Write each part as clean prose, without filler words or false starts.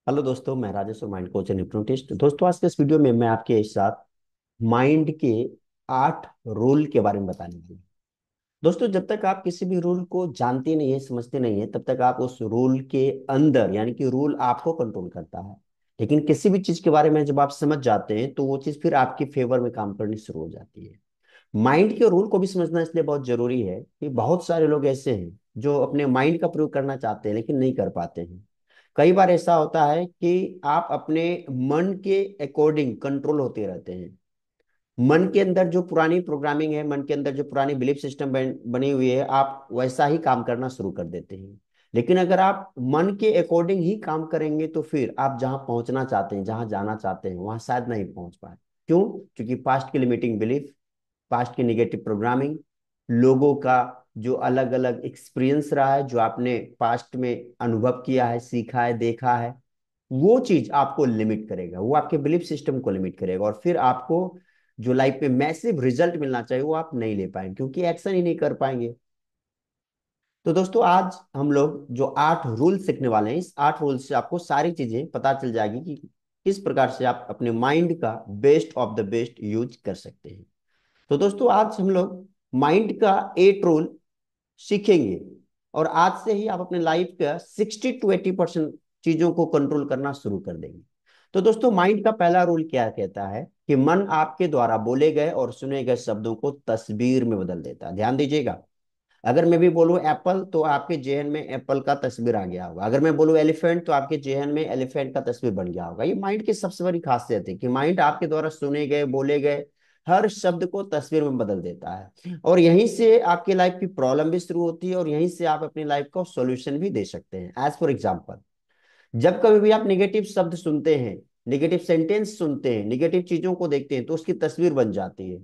Hello दोस्तों, मैं राजेश और माइंड कोच एंड हिप्नोटिस्ट। दोस्तों, आज के इस वीडियो में मैं आपके साथ माइंड के 8 रूल के बारे में बताने वाला हूं। दोस्तों, जब तक आप किसी भी रूल को जानते नहीं है, समझते नहीं है, तब तक आप उस रूल के अंदर, यानी कि रूल आपको कंट्रोल करता है। लेकिन किसी भी चीज के बारे में जब आप समझ जाते हैं तो वो चीज फिर आपके फेवर में काम करनी शुरू हो जाती है। माइंड के रूल को भी समझना इसलिए बहुत जरूरी है कि बहुत सारे लोग ऐसे हैं जो अपने माइंड का प्रयोग करना चाहते हैं लेकिन नहीं कर पाते हैं। कई बार ऐसा होता है कि आप अपने मन के अकॉर्डिंग कंट्रोल होते रहते हैं। मन के अंदर जो पुरानी प्रोग्रामिंग है, मन के अंदर जो पुरानी बिलीफ सिस्टम बनी हुई है, आप वैसा ही काम करना शुरू कर देते हैं। लेकिन अगर आप मन के अकॉर्डिंग ही काम करेंगे तो फिर आप जहां पहुंचना चाहते हैं, जहां जाना चाहते हैं, वहां शायद नहीं पहुंच पाए। क्यों? क्योंकि पास्ट की लिमिटिंग बिलीफ, पास्ट की निगेटिव प्रोग्रामिंग, लोगों का जो अलग अलग एक्सपीरियंस रहा है, जो आपने पास्ट में अनुभव किया है, सीखा है, देखा है, वो चीज आपको लिमिट करेगा, वो आपके बिलीफ सिस्टम को लिमिट करेगा। और फिर आपको जो लाइफ में मैसिव रिजल्ट मिलना चाहिए वो आप नहीं ले पाएंगे, क्योंकि एक्शन ही नहीं कर पाएंगे। तो दोस्तों, आज हम लोग जो 8 रूल सीखने वाले हैं, इस 8 रूल से आपको सारी चीजें पता चल जाएगी कि किस प्रकार से आप अपने माइंड का best of the best use कर सकते हैं। तो दोस्तों, आज हम लोग माइंड का 8 रूल सीखेंगे। और आज से ही आप अपने लाइफ का 60 to 80% चीजों को कंट्रोल करना शुरू कर देंगे। तो दोस्तों, माइंड का पहला रूल क्या कहता है कि मन आपके द्वारा बोले गए और सुने गए शब्दों को तस्वीर में बदल देता है। ध्यान दीजिएगा। अगर मैं भी बोलूं एप्पल तो आपके जेहन में एप्पल का तस्वीर आ गया होगा। अगर मैं बोलूं एलिफेंट तो आपके जेहन में एलिफेंट का तस्वीर बन गया होगा। ये माइंड की सबसे बड़ी खासियत है कि माइंड आपके द्वारा सुने गए, बोले गए हर शब्द को तस्वीर में बदल देता है। और यहीं से आपकी लाइफ की प्रॉब्लम भी शुरू होती है और यहीं से आप अपनी लाइफ का सॉल्यूशन भी दे सकते हैं। एज फॉर एग्जाम्पल, जब कभी भी आप निगेटिव शब्द सुनते हैं, निगेटिव सेंटेंस सुनते हैं, निगेटिव चीजों को देखते हैं तो उसकी तस्वीर बन जाती है।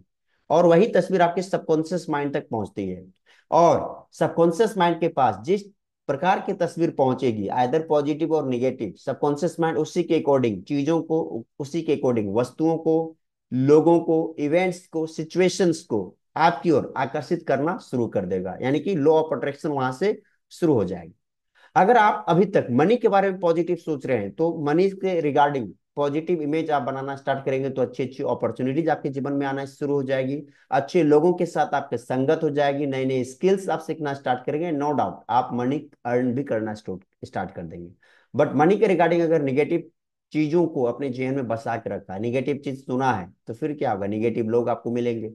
और वही तस्वीर आपके सबकॉन्शियस माइंड तक पहुंचती है। और सबकॉन्शियस माइंड के पास जिस प्रकार की तस्वीर पहुंचेगी, आइदर पॉजिटिव और निगेटिव, सबकॉन्शियस माइंड उसी के अकॉर्डिंग चीजों को, उसी के अकॉर्डिंग वस्तुओं को, लोगों को, इवेंट्स को, सिचुएशंस को आपकी ओर आकर्षित करना शुरू कर देगा। यानी कि लॉ ऑफ अट्रैक्शन वहां से शुरू हो जाएगी। अगर आप अभी तक मनी के बारे में पॉजिटिव सोच रहे हैं तो मनी के रिगार्डिंग पॉजिटिव इमेज आप बनाना स्टार्ट करेंगे तो अच्छी अच्छी अपॉर्चुनिटीज आपके जीवन में आना शुरू हो जाएगी। अच्छे लोगों के साथ आपके संगत हो जाएगी, नई नई स्किल्स आप सीखना स्टार्ट करेंगे। नो डाउट आप मनी अर्न भी करना स्टार्ट कर देंगे। बट मनी के रिगार्डिंग अगर निगेटिव चीजों को अपने जीवन में बसा के रखा है, निगेटिव चीज सुना है, तो फिर क्या होगा? निगेटिव लोग आपको मिलेंगे।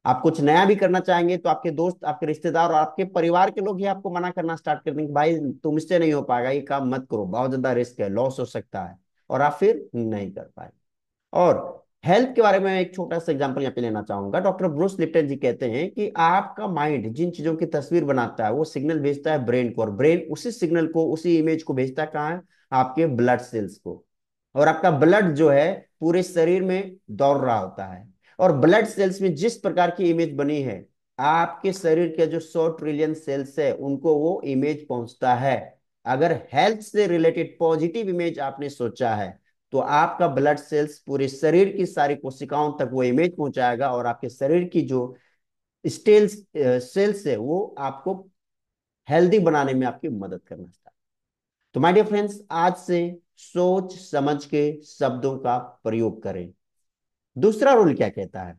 आप कुछ नया भी करना चाहेंगे तो आपके दोस्त, आपके रिश्तेदार और आपके परिवार के लोग ही आपको मना करना स्टार्ट कर देंगे, भाई तुमसे नहीं हो पाएगा, ये काम मत करो, बहुत ज्यादा रिस्क है, लॉस हो सकता है। और आप फिर नहीं कर पाए। और हेल्थ के बारे में एक छोटा सा एग्जांपल यहाँ पे लेना चाहूंगा। डॉक्टर ब्रूस लिप्टन जी कहते हैं कि आपका माइंड जिन चीजों की तस्वीर बनाता है वो सिग्नल भेजता है ब्रेन को, और ब्रेन उसी सिग्नल को, उसी इमेज को भेजता है कहाँ है? आपके ब्लड सेल्स को। और आपका ब्लड जो है पूरे शरीर में दौड़ रहा होता है। और ब्लड सेल्स में जिस प्रकार की इमेज बनी है, आपके शरीर के जो 100 ट्रिलियन सेल्स है उनको वो इमेज पहुंचता है। अगर हेल्थ से रिलेटेड पॉजिटिव इमेज आपने सोचा है तो आपका ब्लड सेल्स पूरे शरीर की सारी कोशिकाओं तक वो इमेज पहुंचाएगा और आपके शरीर की जो स्टेल्स सेल्स है वो आपको हेल्दी बनाने में आपकी मदद करना स्टार्ट। तो माय डियर फ्रेंड्स, आज से सोच समझ के शब्दों का प्रयोग करें। दूसरा रूल क्या कहता है?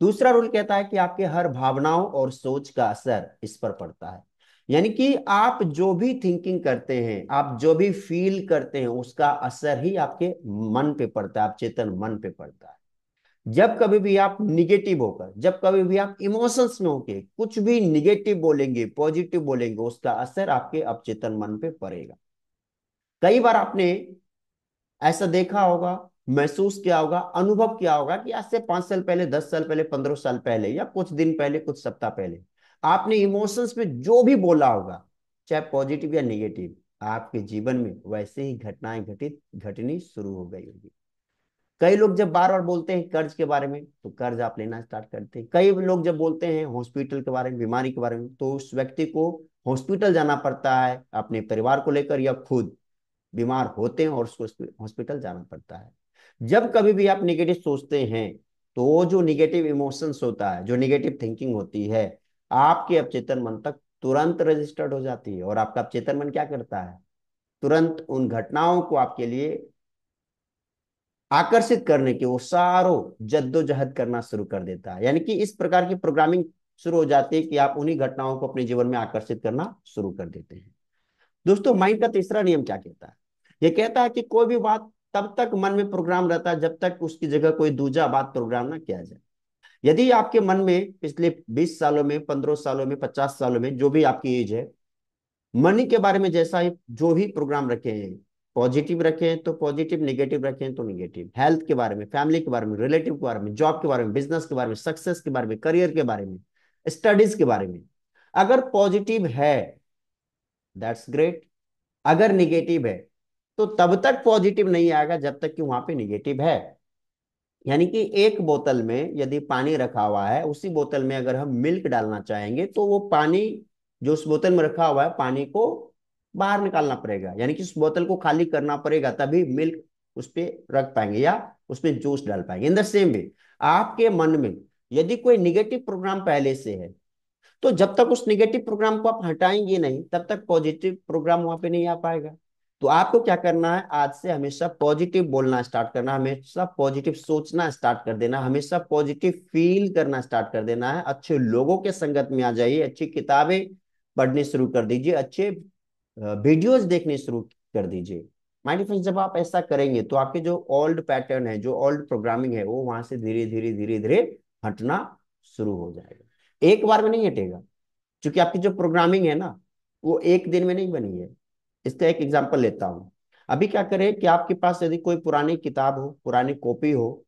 दूसरा रूल कहता है कि आपके हर भावनाओं और सोच का असर इस पर पड़ता है। यानी कि आप जो भी थिंकिंग करते हैं, आप जो भी फील करते हैं, उसका असर ही आपके मन पे पड़ता है, आप चेतन मन पे पड़ता है। जब कभी भी आप निगेटिव होकर, जब कभी भी आप इमोशंस में होके कुछ भी निगेटिव बोलेंगे, पॉजिटिव बोलेंगे, उसका असर आपके अवचेतन मन पे पड़ेगा। कई बार आपने ऐसा देखा होगा, महसूस किया होगा, अनुभव किया होगा कि आज से 5 साल पहले, 10 साल पहले, 15 साल पहले, या कुछ दिन पहले, कुछ सप्ताह पहले आपने इमोशंस में जो भी बोला होगा, चाहे पॉजिटिव या निगेटिव, आपके जीवन में वैसे ही घटनाएं घटनी शुरू हो गई होगी। कई लोग जब बार बार बोलते हैं कर्ज के बारे में तो कर्ज आप लेना स्टार्ट करते हैं। कई लोग जब बोलते हैं हॉस्पिटल के बारे में, बीमारी के बारे में, तो उस व्यक्ति को हॉस्पिटल जाना पड़ता है अपने परिवार को लेकर, या खुद बीमार होते हैं और उसको हॉस्पिटल जाना पड़ता है। जब कभी भी आप निगेटिव सोचते हैं तो वो जो निगेटिव इमोशंस होता है, जो निगेटिव थिंकिंग होती है, आपके अवचेतन मन तक तुरंत रजिस्टर्ड हो जाती है। और आपका अवचेतन मन क्या करता है? तुरंत उन घटनाओं को आपके लिए आकर्षित करने की वो सारों जद्दोजहद करना शुरू कर देता है। यानी कि इस प्रकार की प्रोग्रामिंग शुरू हो जाती है कि आप उन्हीं घटनाओं को अपने जीवन में आकर्षित करना शुरू कर देते हैं। दोस्तों, माइंड का तीसरा नियम क्या कहता है? ये कहता है कि कोई भी बात तब तक मन में प्रोग्राम रहता है जब तक उसकी जगह कोई दूसरा बात प्रोग्राम ना किया जाए। यदि आपके मन में पिछले 20 सालों में, 15 सालों में, 50 सालों में, जो भी आपकी एज है, मनी के बारे में जैसा ही जो भी प्रोग्राम रखे हैं, पॉजिटिव रखे हैं तो पॉजिटिव, निगेटिव रखे हैं तो निगेटिव, हेल्थ के बारे में, फैमिली के बारे में, रिलेटिव के बारे में, जॉब के बारे में, बिजनेस के बारे में, सक्सेस के बारे में, करियर के बारे में, स्टडीज के बारे में, अगर पॉजिटिव है दैट्स ग्रेट। अगर निगेटिव है तो तब तक पॉजिटिव नहीं आएगा जब तक कि वहां पे निगेटिव है। यानी कि एक बोतल में यदि पानी रखा हुआ है, उसी बोतल में अगर हम मिल्क डालना चाहेंगे तो वो पानी जो उस बोतल में रखा हुआ है, पानी को बाहर निकालना पड़ेगा, यानी कि उस बोतल को खाली करना पड़ेगा, तभी मिल्क उस पर रख पाएंगे या उसमें जूस डाल पाएंगे। इन द सेम वे आपके मन में यदि कोई निगेटिव प्रोग्राम पहले से है, तो जब तक उस निगेटिव प्रोग्राम को आप हटाएंगे नहीं, तब तक पॉजिटिव प्रोग्राम वहां पे नहीं आ पाएगा। तो आपको क्या करना है, आज से हमेशा पॉजिटिव बोलना स्टार्ट करना, हमेशा पॉजिटिव सोचना स्टार्ट कर देना, हमेशा पॉजिटिव फील करना स्टार्ट कर देना है। अच्छे लोगों के संगत में आ जाइए, अच्छी किताबें पढ़नी शुरू कर दीजिए, अच्छे वीडियोज देखने शुरू कर दीजिए। माइंड फ्रेंड्स, जब आप ऐसा करेंगे तो आपके जो ओल्ड पैटर्न है, जो ओल्ड प्रोग्रामिंग है, वो वहां से धीरे धीरे धीरे धीरे हटना शुरू हो जाएगा। एक बार में नहीं हटेगा, क्योंकि आपकी जो प्रोग्रामिंग है ना, वो एक दिन में नहीं बनी है। इसका एक एग्जांपल लेता हूं। अभी क्या करें कि आपके पास यदि कोई पुरानी किताब हो, पुरानी कॉपी हो,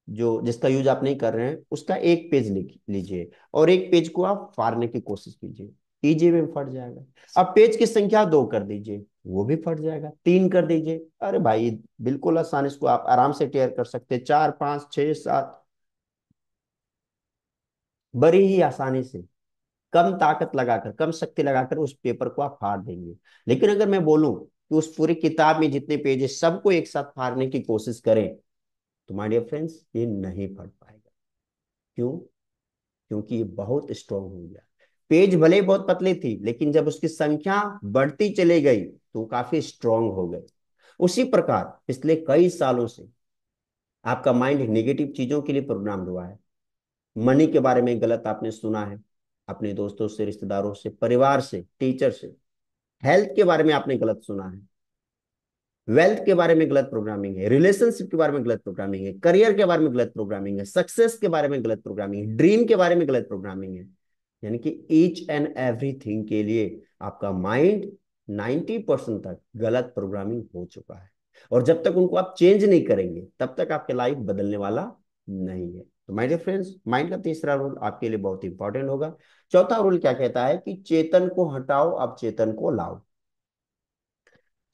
जो जिसका यूज आप नहीं कर रहे हैं, उसका एक पेज लिख लीजिए और एक पेज को आप फाड़ने की कोशिश कीजिए, इजी में फट जाएगा। अब पेज की संख्या 2 कर दीजिए, वो भी फट जाएगा। 3 कर दीजिए, अरे भाई बिल्कुल आसान, इसको आप आराम से टेयर कर सकते हैं। 4, 5, 6, 7, बड़ी ही आसानी से, कम ताकत लगाकर, कम शक्ति लगाकर उस पेपर को आप फाड़ देंगे। लेकिन अगर मैं बोलूं कि उस पूरी किताब में जितने पेज है सबको एक साथ फाड़ने की कोशिश करें, तो माय डियर फ्रेंड्स ये नहीं फट पाएगा। क्यों? क्योंकि ये बहुत स्ट्रांग हो गया। पेज भले ही बहुत पतली थी, लेकिन जब उसकी संख्या बढ़ती चली गई तो वो काफी स्ट्रांग हो गए। उसी प्रकार पिछले कई सालों से आपका माइंड नेगेटिव चीजों के लिए प्रोग्राम हुआ है। मनी के बारे में गलत आपने सुना है, अपने दोस्तों से, रिश्तेदारों से, परिवार से, टीचर से। हेल्थ के बारे में आपने गलत सुना है, वेल्थ के बारे में गलत प्रोग्रामिंग है, रिलेशनशिप के बारे में गलत प्रोग्रामिंग है, करियर के बारे में गलत प्रोग्रामिंग है, सक्सेस के बारे में गलत प्रोग्रामिंग है, ड्रीम के बारे में गलत प्रोग्रामिंग है। यानी कि ईच एंड एवरीथिंग के लिए आपका माइंड 90% तक गलत प्रोग्रामिंग हो चुका है। और जब तक उनको आप चेंज नहीं करेंगे, तब तक आपके लाइफ बदलने वाला नहीं है। तो माय डियर फ्रेंड्स, माइंड का तीसरा रूल आपके लिए बहुत इंपॉर्टेंट होगा। चौथा रूल क्या कहता है कि चेतन को हटाओ, अब चेतन को लाओ।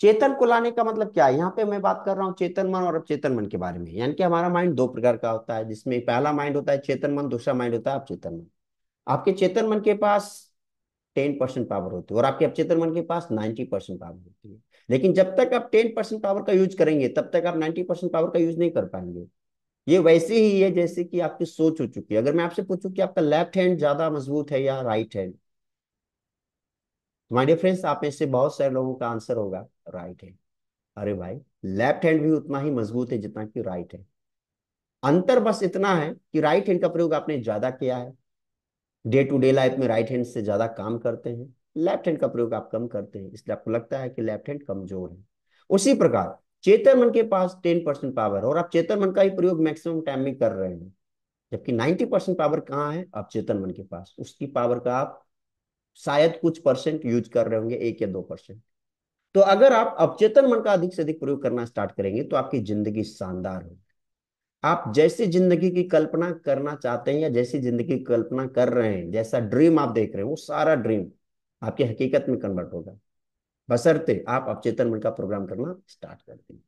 चेतन को लाने का मतलब क्या है? यहाँ पे मैं बात कर रहा हूँ चेतन मन और अवचेतन मन के बारे में। यानी कि हमारा माइंड दो प्रकार का होता है, जिसमें पहला माइंड होता है चेतन मन, दूसरा माइंड होता है अवचेतन मन। आपके चेतन मन के पास 10% पावर होती है और आपके अवचेतन मन के पास 90% पावर होती है। लेकिन जब तक आप 10% पावर का यूज करेंगे, तब तक आप 90% पावर का यूज नहीं कर पाएंगे। ये वैसे ही है जैसे कि आपकी सोच हो चुकी है। अगर मैं आपसे पूछूं कि आपका लेफ्ट हैंड ज्यादा मजबूत है या right hand, my dear friends, आप में से बहुत सारे लोगों का आंसर होगा राइट हैंड। अरे भाई, लेफ्ट हैंड भी उतना ही मजबूत है जितना कि राइट है। अंतर बस इतना है कि राइट हैंड का प्रयोग आपने ज्यादा किया है, डे टू डे लाइफ में राइट हैंड से ज्यादा काम करते हैं। लेफ्ट हैंड का प्रयोग आप कम करते हैं, इसलिए आपको लगता है कि लेफ्ट हैंड कमजोर है। उसी प्रकार चेतन मन के पास 10% पावर है और आप चेतन मन का ही प्रयोग मैक्सिमम टाइम में कर रहे हैं। जबकि 90% पावर कहाँ है? आप चेतन मन के पास, उसकी पावर का आप शायद कुछ परसेंट यूज कर रहे होंगे, 1 या 2%। तो अगर आप अवचेतन मन का अधिक से अधिक प्रयोग करना स्टार्ट करेंगे तो आपकी जिंदगी शानदार होगी। आप जैसी जिंदगी की कल्पना करना चाहते हैं या जैसी जिंदगी की कल्पना कर रहे हैं, जैसा ड्रीम आप देख रहे हैं, वो सारा ड्रीम आपकी हकीकत में कन्वर्ट होगा, बशर्ते आप अवचेतन मन का प्रोग्राम करना स्टार्ट कर दें।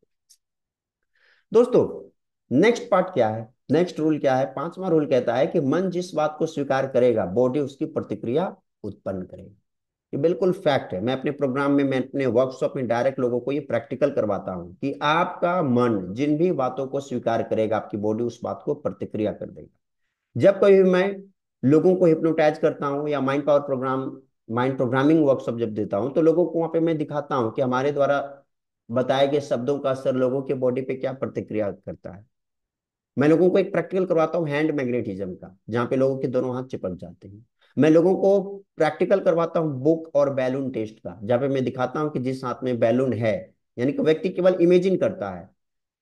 दोस्तों, नेक्स्ट पार्ट क्या है? नेक्स्ट रूल क्या है? पांचवा रूल कहता है कि मन जिस बात को स्वीकार करेगा, बॉडी उसकी प्रतिक्रिया उत्पन्न करेगी। ये बिल्कुल फैक्ट है। मैं अपने प्रोग्राम में, मैं अपने वर्कशॉप में डायरेक्ट लोगों को ये प्रैक्टिकल करवाता हूँ कि आपका मन जिन भी बातों को स्वीकार करेगा, आपकी बॉडी उस बात को प्रतिक्रिया कर देगी। जब कभी मैं लोगों को हिप्नोटाइज करता हूँ या mind power program mind programming workshop जब देता हूँ तो लोगों को वहां पे मैं दिखाता हूँ कि हमारे द्वारा बताए गए शब्दों का असर लोगों के बॉडी पे क्या प्रतिक्रिया करता है। मैं लोगों को एक प्रैक्टिकल करवाता हूँ हैंड मैग्नेटिज्म का, जहाँ पे लोगों के दोनों हाथ चिपक जाते हैं। मैं लोगों को प्रैक्टिकल करवाता हूँ बुक और बैलून टेस्ट का, जहाँ पे मैं दिखाता हूँ कि जिस हाथ में बैलून है, यानी कि व्यक्ति केवल इमेजिन करता है,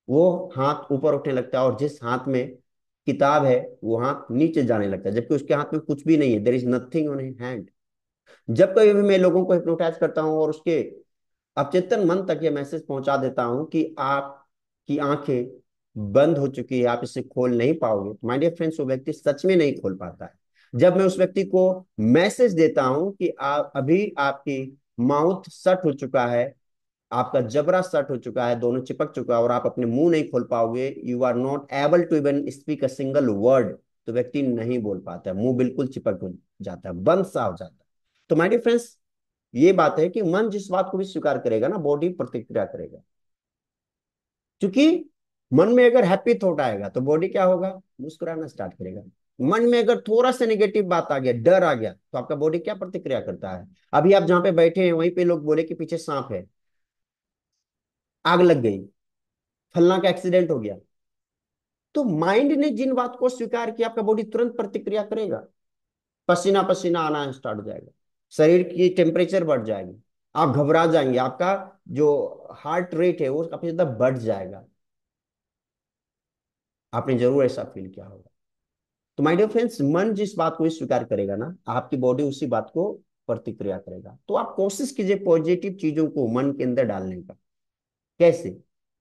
वो हाथ ऊपर उठने लगता है, और जिस हाथ में किताब है वो हाथ नीचे जाने लगता है, जबकि उसके हाथ में कुछ भी नहीं है, there is nothing on hand. जब कभी भी मैं लोगों को हिप्नोटाइज करता हूँ और उसके अचेतन मन तक ये मैसेज पहुंचा देता हूं कि आपकी आंखें बंद हो चुकी है, आप इसे खोल नहीं पाओगे, तो माय डियर फ्रेंड्स वो व्यक्ति सच में नहीं खोल पाता है। जब मैं उस व्यक्ति को मैसेज देता हूं कि आप अभी आपकी माउथ शट हो चुका है, आपका जबड़ा शट हो चुका है, दोनों चिपक चुका है और आप अपने मुंह नहीं खोल पाओगे, you are not able to even speak a single word, तो व्यक्ति नहीं बोल पाता है, मुंह बिल्कुल चिपक हो जाता है, बंद सा हो जाता है। तो माय डियर फ्रेंड्स ये बात है कि मन जिस बात को भी स्वीकार करेगा ना, बॉडी प्रतिक्रिया करेगा। क्योंकि मन में अगर हैप्पी थॉट आएगा तो बॉडी क्या होगा, मुस्कुराना स्टार्ट करेगा। मन में अगर थोड़ा सा नेगेटिव बात आ गया, डर आ गया, तो आपका बॉडी क्या प्रतिक्रिया करता है। अभी आप जहां पे बैठे हैं वहीं पे लोग बोले कि पीछे सांप है, आग लग गई, फलना का एक्सीडेंट हो गया, तो माइंड ने जिन बात को स्वीकार किया आपका बॉडी तुरंत प्रतिक्रिया करेगा। पसीना पसीना आना स्टार्ट हो जाएगा, शरीर की टेम्परेचर बढ़ जाएगी, आप घबरा जाएंगे, आपका जो हार्ट रेट है वो काफी ज्यादा बढ़ जाएगा। आपने जरूर ऐसा फील किया होगा। तो माय डियर फ्रेंड्स मन जिस बात को भी स्वीकार करेगा ना, आपकी बॉडी उसी बात को प्रतिक्रिया करेगा। तो आप कोशिश कीजिए पॉजिटिव चीजों को मन के अंदर डालने का। कैसे?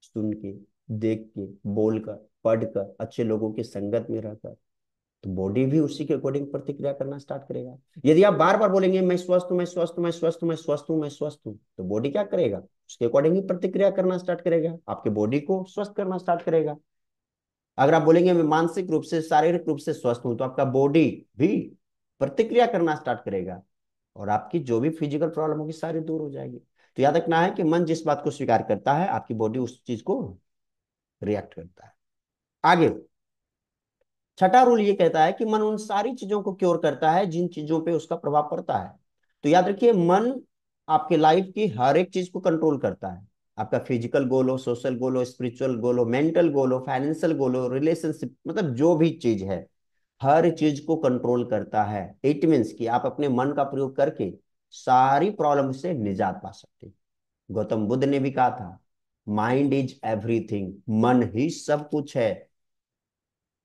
सुन के, देख के, बोलकर, पढ़कर, अच्छे लोगों की संगत में रहकर, तो बॉडी भी उसी के अकॉर्डिंग प्रतिक्रिया करना स्टार्ट करेगा। यदि आप बार बार बोलेंगे मैं स्वस्थ हूं, मैं स्वस्थ हूं, मैं स्वस्थ हूं, मैं स्वस्थ हूं, मैं स्वस्थ हूं, तो बॉडी क्या करेगा, उसके अकॉर्डिंग ही प्रतिक्रिया करना स्टार्ट करेगा, आपके बॉडी को स्वस्थ करना स्टार्ट करेगा। अगर आप बोलेंगे मैं मानसिक रूप से, शारीरिक रूप से स्वस्थ हूं, तो आपका बॉडी भी प्रतिक्रिया करना स्टार्ट करेगा, और आपकी जो भी फिजिकल प्रॉब्लम होगी सारी दूर हो जाएगी। तो याद रखना है कि मन जिस बात को स्वीकार करता है आपकी बॉडी उस चीज को रिएक्ट करता है। आगे छठा रूल ये कहता है कि मन उन सारी चीजों को क्योर करता है जिन चीजों पे उसका प्रभाव पड़ता है। तो याद रखिए मन आपके लाइफ की हर एक चीज को कंट्रोल करता है। आपका फिजिकल गोल हो, सोशल गोल हो, स्पिरिचुअल गोल हो, मेंटल गोल हो, फाइनेंशियल गोल हो, रिलेशनशिप, मतलब जो भी चीज है हर चीज को कंट्रोल करता है। इट मीन्स कि आप अपने मन का प्रयोग करके सारी प्रॉब्लम से निजात पा सकते हैं। गौतम बुद्ध ने भी कहा था माइंड इज एवरीथिंग, मन ही सब कुछ है।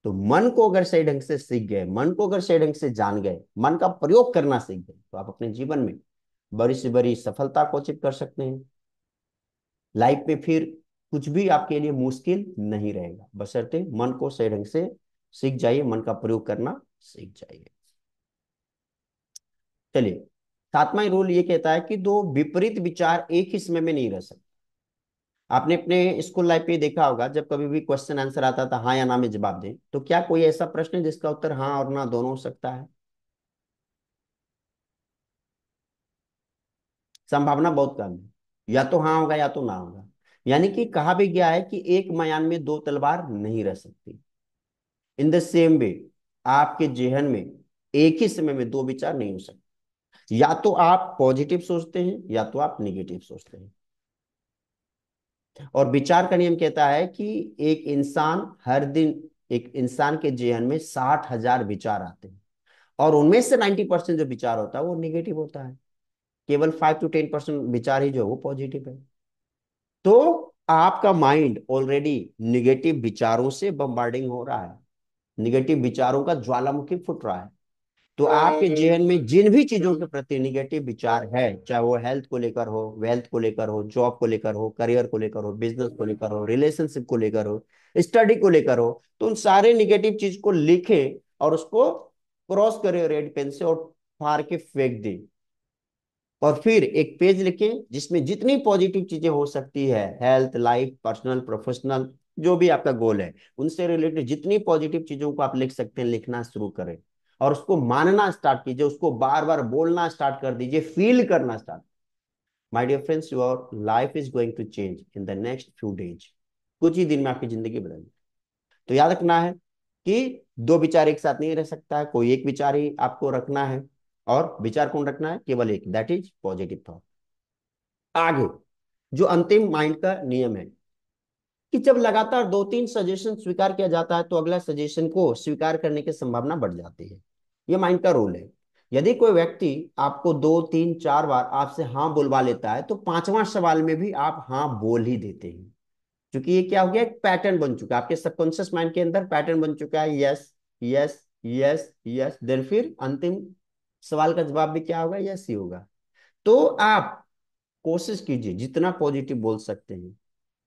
तो मन को अगर सही ढंग से सीख गए, मन को अगर सही ढंग से जान गए, मन का प्रयोग करना सीख गए, तो आप अपने जीवन में बड़ी से बड़ी सफलता को अचीव कर सकते हैं। लाइफ में फिर कुछ भी आपके लिए मुश्किल नहीं रहेगा, बशर्ते मन को सही ढंग से सीख जाइए, मन का प्रयोग करना सीख जाइए। चलिए सातवां रूल ये कहता है कि दो विपरीत विचार एक ही समय में नहीं रह सकते। आपने अपने स्कूल लाइफ में देखा होगा जब कभी भी क्वेश्चन आंसर आता था हाँ या ना में जवाब दें, तो क्या कोई ऐसा प्रश्न है जिसका उत्तर हाँ और ना दोनों हो सकता है? संभावना बहुत कम है, या तो हाँ होगा या तो ना होगा। यानी कि कहा भी गया है कि एक मयान में दो तलवार नहीं रह सकती। इन द सेम वे आपके जेहन में एक ही समय में दो विचार नहीं हो सकते, या तो आप पॉजिटिव सोचते हैं या तो आप निगेटिव सोचते हैं। और विचार का नियम कहता है कि एक इंसान हर दिन, एक इंसान के जेहन में 60,000 विचार आते हैं, और उनमें से 90% जो विचार होता है वो निगेटिव होता है। केवल 5 to 10% विचार ही जो है वो पॉजिटिव है। तो आपका माइंड ऑलरेडी निगेटिव विचारों से बम्बार्डिंग हो रहा है, निगेटिव विचारों का ज्वालामुखी फूट रहा है। तो आपके जीवन में जिन भी चीजों के प्रति निगेटिव विचार है, चाहे वो हेल्थ को लेकर हो, वेल्थ को लेकर हो, जॉब को लेकर हो, करियर को लेकर हो, बिजनेस को लेकर हो, रिलेशनशिप को लेकर हो, स्टडी को लेकर हो, तो उन सारे निगेटिव चीज को लिखे और उसको क्रॉस करे रेड पेन से और फाड़ के फेंक दे। और फिर एक पेज लिखें जिसमें जितनी पॉजिटिव चीजें हो सकती है, हेल्थ, लाइफ, पर्सनल, प्रोफेशनल, जो भी आपका गोल है उनसे रिलेटेड जितनी पॉजिटिव चीजों को आप लिख सकते हैं लिखना शुरू करें, और उसको मानना स्टार्ट कीजिए, उसको बार बार बोलना स्टार्ट कर दीजिए, फील करना start. My dear friends your life is going to change in the next few days. कुछ ही दिन में आपकी जिंदगी बदलेगी। तो याद रखना है कि दो विचार एक साथ नहीं रह सकता है, कोई एक विचार ही आपको रखना है। और विचार कौन रखना है? केवल एक, दैट इज पॉजिटिव थॉट। आगे जो अंतिम माइंड का नियम है कि जब लगातार दो तीन सजेशन स्वीकार किया जाता है तो अगला सजेशन को स्वीकार करने की संभावना बढ़ जाती है। ये माइंड का रूल है। यदि कोई व्यक्ति आपको दो तीन चार बार आपसे हाँ बुलवा लेता है तो पांचवां सवाल में भी आप हाँ बोल ही देते हैं, क्योंकि ये क्या हो गया, एक पैटर्न बन चुका है आपके सबकॉन्शियस माइंड के अंदर, पैटर्न बन चुका है। Yes yes yes yes, then फिर अंतिम सवाल का जवाब भी क्या होगा? यस ही होगा। तो आप कोशिश कीजिए जितना पॉजिटिव बोल सकते हैं,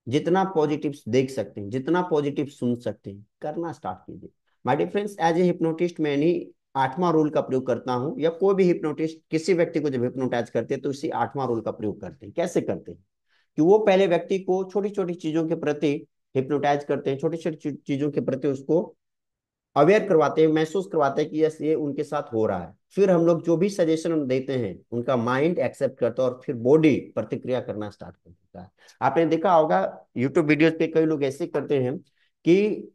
जितना पॉजिटिव देख सकते हैं, जितना पॉजिटिव सुन सकते हैं, करना स्टार्ट कीजिए। My dear friends, as a hypnotist मैं नहीं आठवां रूल का प्रयोग करता हूं, या कोई भी हिप्नोटिस्ट किसी व्यक्ति को जब हिप्नोटाइज करते हैं तो इसी आठवां रूल का प्रयोग करते हैं। कैसे करते हैं? कि वो पहले व्यक्ति को छोटी छोटी चीजों के प्रति हिप्नोटाइज करते हैं, छोटी छोटी चीजों के प्रति उसको अवेयर करवाते हैं, महसूस करवाते हैं कि यस ये उनके साथ हो रहा है। फिर हम लोग जो भी सजेशन हम देते हैं उनका माइंड एक्सेप्ट करता है और फिर बॉडी प्रतिक्रिया करना स्टार्ट कर देता है। आपने देखा होगा यूट्यूब वीडियोस पे कई लोग ऐसे करते हैं कि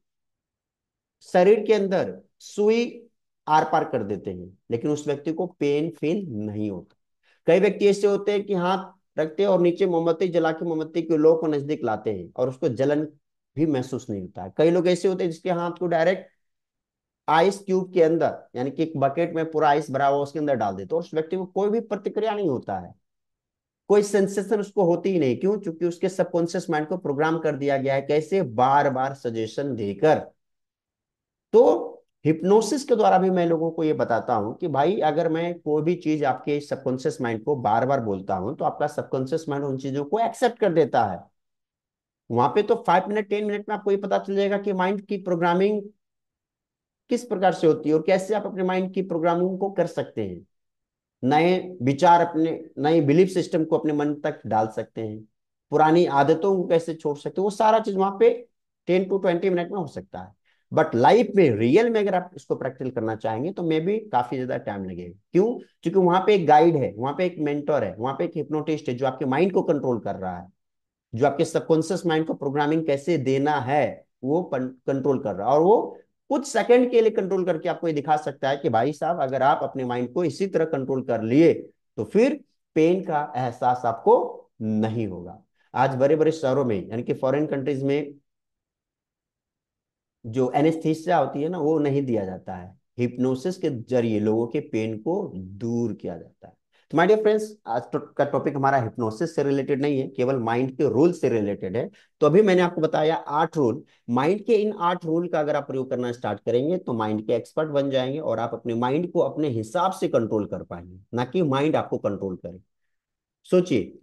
शरीर के अंदर सुई आर पार कर देते हैं लेकिन उस व्यक्ति को पेन फील नहीं होता। कई व्यक्ति ऐसे होते हैं कि हाथ रखते हैं और नीचे मोमबत्ती जला के मोमबत्ती के लो को नजदीक लाते हैं और उसको जलन भी महसूस नहीं होता है। कई लोग ऐसे होते हैं जिसके हाथ को डायरेक्ट आइस क्यूब के अंदर, यानी कि एक बकेट में पूरा आइस भरा हुआ उसके अंदर डाल देते, और उस व्यक्ति को कोई भी प्रतिक्रिया नहीं होता है, कोई सेंसेशन उसको होती ही नहीं। क्यों? क्योंकि उसके सबकॉन्शियस माइंड को प्रोग्राम कर दिया गया है, कैसे? बार बार सजेशन देकर। तो हिप्नोसिस के द्वारा भी मैं लोगों को ये बताता हूं कि भाई अगर मैं कोई भी चीज आपके सबकॉन्शियस माइंड को बार बार बोलता हूं तो आपका सबकॉन्शियस माइंड उन चीजों को एक्सेप्ट कर देता है। वहां पे तो 5 मिनट 10 मिनट में आपको ये पता चल जाएगा कि माइंड की प्रोग्रामिंग किस प्रकार से होती है और कैसे आप अपने माइंड की प्रोग्रामिंग को कर सकते हैं। नए विचार, अपने नए बिलीफ सिस्टम को अपने मन तक डाल सकते हैं, पुरानी आदतों को कैसे छोड़ सकते हैं, वो सारा चीज वहां पे 10 to 20 मिनट में हो सकता है। बट लाइफ में, रियल में अगर आप इसको प्रैक्टिकल करना चाहेंगे तो मे भी काफी ज्यादा टाइम लगेगा। क्यों? क्योंकि वहां पे एक गाइड है, वहां पे एक मेंटर है, वहां पे एक हिप्नोटिस्ट है जो आपके माइंड को कंट्रोल कर रहा है, जो आपके सबकॉन्शियस माइंड को प्रोग्रामिंग कैसे देना है वो कंट्रोल कर रहा है। और वो कुछ सेकंड के लिए कंट्रोल करके आपको ये दिखा सकता है कि भाई साहब अगर आप अपने माइंड को इसी तरह कंट्रोल कर लिए तो फिर पेन का एहसास आपको नहीं होगा। आज बड़े बड़े शहरों में, यानी कि फॉरेन कंट्रीज में, जो एनेस्थीसिया होती है ना वो नहीं दिया जाता है, हिप्नोसिस के जरिए लोगों के पेन को दूर किया जाता है। तो माय डियर फ्रेंड्स, आज का टॉपिक हमारा हिप्नोसिस से रिलेटेड नहीं है, केवल माइंड के रूल से रिलेटेड है। तो अभी मैंने आपको बताया 8 रूल। माइंड के इन 8 रूल का अगर आप प्रयोग करना स्टार्ट करेंगे तो माइंड के एक्सपर्ट बन जाएंगे और आप अपने माइंड को अपने हिसाब से कंट्रोल कर पाएंगे, ना कि माइंड आपको कंट्रोल करे। सोचिए,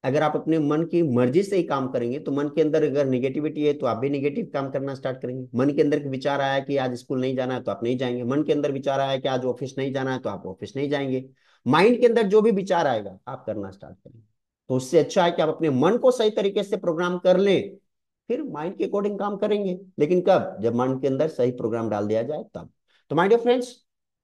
अगर आप अपने मन की मर्जी से ही काम करेंगे तो मन के अंदर अगर निगेटिविटी है तो आप भी निगेटिव काम करना स्टार्ट करेंगे। मन के अंदर विचार आया कि आज स्कूल नहीं जाना है तो आप नहीं जाएंगे। मन के अंदर विचार आया कि आज ऑफिस नहीं जाना है तो आप ऑफिस नहीं जाएंगे। माइंड के अंदर जो भी विचार आएगा आप करना स्टार्ट करेंगे। तो उससे अच्छा है कि आप अपने मन को सही तरीके से प्रोग्राम कर लें, फिर माइंड के अकॉर्डिंग काम करेंगे। लेकिन कब? जब मन के अंदर सही प्रोग्राम डाल दिया जाए तब। तो माय डियर फ्रेंड्स,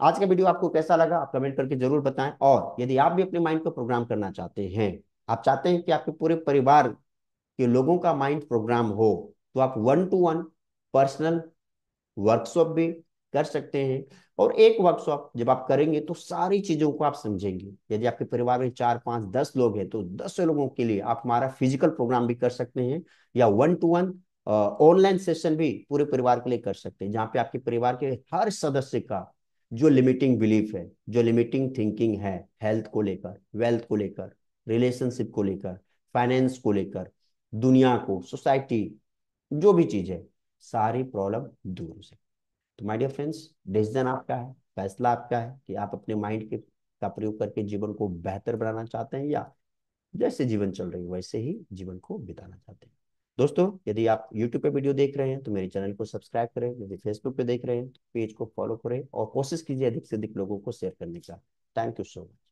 आज का वीडियो आपको कैसा लगा आप कमेंट करके जरूर बताएं। और यदि आप भी अपने माइंड को प्रोग्राम करना चाहते हैं, आप चाहते हैं कि आपके पूरे परिवार के लोगों का माइंड प्रोग्राम हो, तो आप 1 to 1 पर्सनल वर्कशॉप भी कर सकते हैं। और एक वर्कशॉप जब आप करेंगे तो सारी चीजों को आप समझेंगे। यदि आपके परिवार में 4 5 10 लोग हैं तो 10 लोगों के लिए आप हमारा फिजिकल प्रोग्राम भी कर सकते हैं, या 1 to 1 ऑनलाइन सेशन भी पूरे परिवार के लिए कर सकते हैं, जहाँ पे आपके परिवार के हर सदस्य का जो लिमिटिंग बिलीफ है, जो लिमिटिंग थिंकिंग है, हेल्थ को लेकर, वेल्थ को लेकर, रिलेशनशिप को लेकर, फाइनेंस को लेकर, दुनिया को, सोसाइटी, जो भी चीज है, सारी प्रॉब्लम दूर हो सकती। तो माय डियर फ्रेंड्स, डिसीजन आपका है, फैसला आपका है कि आप अपने माइंड के का प्रयोग करके जीवन को बेहतर बनाना चाहते हैं, या जैसे जीवन चल रही है वैसे ही जीवन को बिताना चाहते हैं। दोस्तों, यदि आप YouTube पे वीडियो देख रहे हैं तो मेरे चैनल को सब्सक्राइब करें, यदि Facebook पे देख रहे हैं तो पेज को फॉलो करें और कोशिश कीजिए अधिक से अधिक लोगों को शेयर करने का। Thank you so much.